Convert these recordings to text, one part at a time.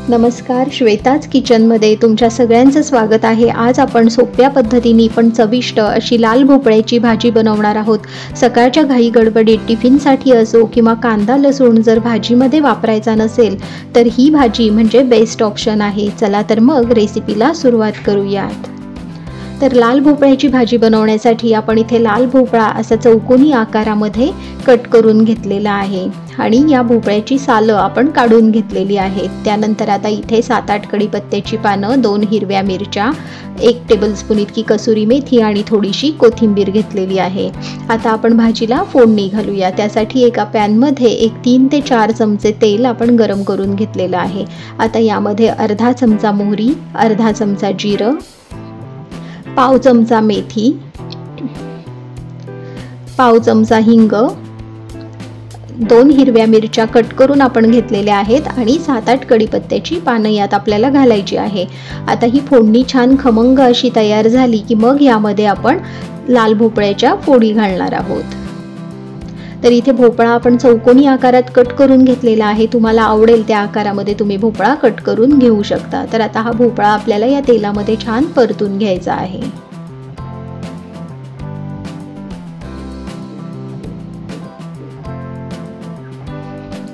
नमस्कार, श्वेताज किचनमध्ये तुमच्या सगळ्यांचं स्वागत आहे। आज आपण सोप्या पद्धतीने पण चविष्ट अशी लाल भोपळ्याची भाजी बनवणार आहोत। सकाळच्या घाई गडबडीत टिफिनसाठी असो किंवा कांदा लसूण जर भाजीमध्ये वापरायचा नसेल तर ही भाजी म्हणजे बेस्ट ऑप्शन आहे। चला तर मग रेसिपीला सुरुवात करूयात। तर लाल भोपळ्याची भाजी बनवण्यासाठी आपण इथे लाल भोपळा असा चौकोनी आकारामध्ये कट करून घेतलेला आहे आणि या भोपळ्याची सालं आपण काढून घेतलेली आहेत। त्यानंतर आता इथे 7-8 कढीपत्त्याची पानं, 2 हिरव्या मिरच्या, 1 टेबलस्पून इतकी कसुरी मेथी आणि थोडीशी कोथिंबीर घेतलेली आहे। आता आपण भाजीला फोडणी घालूया। त्यासाठी एका पॅनमध्ये 3 ते 4 चमचे तेल आपण गरम करून घेतलेलं आहे। आता यामध्ये अर्धा चमचा मोहरी, अर्धा चमचा जिरं, पाव चमचा मेथी, पाव चमचा हिंग, 2 हिरव्या मिरच्या कट करून आपण घेतलेल्या आहेत आणि 7-8 कढीपत्त्याची पानं यात आपल्याला घालायची आहे। आता ही फोडणी छान खमंग अशी तयार झाली की मग यामध्ये आपण लाल भोपळ्याच्या फोडी घालणार आहोत। तर इथे भोपळा आपण चौकोनी आकारात कट करून घेतलेला आहे। तुम्हाला आवडेल त्या आकारामध्ये तुम्ही भोपळा कट करून घेऊ शकता। तर आता हा भोपळा आपल्याला या तेलामध्ये छान परतून घ्यायचा आहे।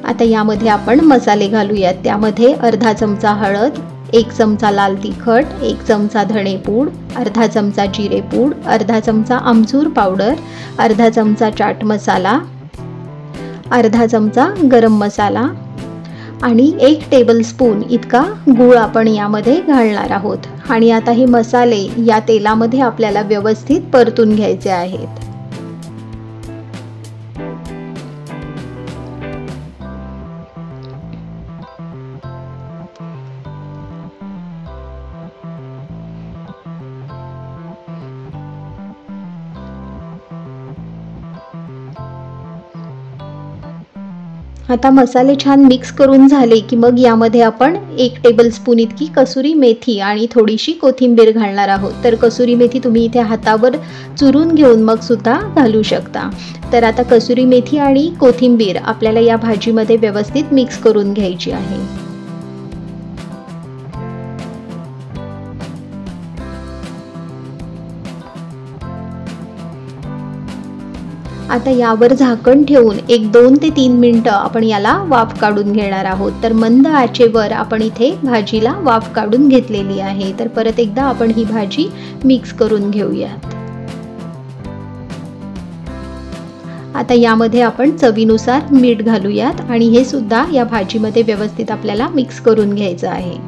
आता यामध्ये आपण मसाले घालूयात। त्यामध्ये अर्धा चमचा हळद, 1 चमचा लाल तिखट, 1 चमचा धणेपूड, अर्धा चमचा जिरेपूड, अर्धा चमचा आमचूर पावडर, अर्धा चमचा चाट मसाला, अर्धा चमचा गरम मसाला आणि 1 टेबलस्पून इतका गूळ आपण यामध्ये घालणार आहोत। आणि आता हे मसाले या तेलामध्ये आपल्याला व्यवस्थित परतून घ्यायचे आहेत। आता मसाले छान मिक्स करून झाले की मग यामध्ये आपण 1 टेबलस्पून इतकी कसुरी मेथी आणि थोडीशी कोथिंबीर घालणार आहोत। तर कसुरी मेथी तुम्ही इथे हातावर चुरून घेऊन मग सुद्धा घालू शकता। तर आता कसुरी मेथी आणि कोथिंबीर आपल्याला या भाजीमध्ये व्यवस्थित मिक्स करून घ्यायची आहे। आता यावर झाकण ठेवून 2 ते 3 मिनिटं आपण याला वाफ काढून घेणार आहोत। तर मंद आचेवर आपण इथे भाजीला वाफ काढून घेतलेली आहे। तर परत एकदा आपण ही भाजी मिक्स करून घेऊयात। आता यामध्ये आपण चवीनुसार मीठ घालूयात आणि हे सुद्धा या भाजीमध्ये व्यवस्थित आपल्याला मिक्स करून घ्यायचं आहे।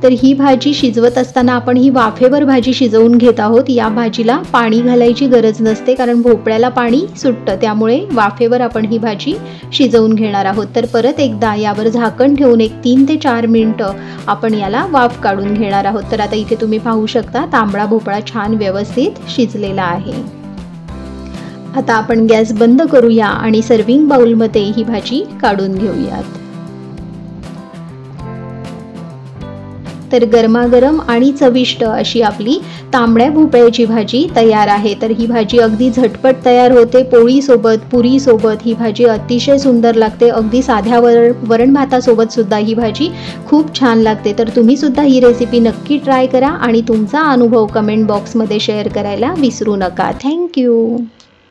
तर ही भाजी शिजवत असताना आपण ही वाफेवर भाजी शिजवून घेत आहोत। या भाजीला पाणी घालायची गरज नसते कारण भोपळ्याला पाणी सुटतं, त्यामुळे वाफेवर आपण ही भाजी शिजवून घेणार आहोत। तर परत एकदा यावर झाकण ठेवून 3 ते 4 मिनिटं आपण याला वाफ काढून घेणार आहोत। तर आता इथे तुम्ही पाहू शकता तांबडा भोपळा छान व्यवस्थित शिजलेला आहे। आता आपण गॅस बंद करूया आणि सर्विंग बाउलमध्ये ही भाजी काढून घेऊयात। तर गरमागरम आणि चविष्ट अशी आपली तांबड्या भोपळ्याची भाजी तयार आहे। तर ही भाजी अगदी झटपट तयार होते। पोळी सोबत, पुरी सोबत ही भाजी अतिशय सुंदर लागते। अगदी साध्या वरण भातासोबत सुद्धा ही भाजी खूप छान लागते। तर तुम्ही सुद्धा ही रेसिपी नक्की ट्राय करा आणि तुमचा अनुभव कमेंट बॉक्समध्ये शेअर करायला विसरू नका। थँक्यू।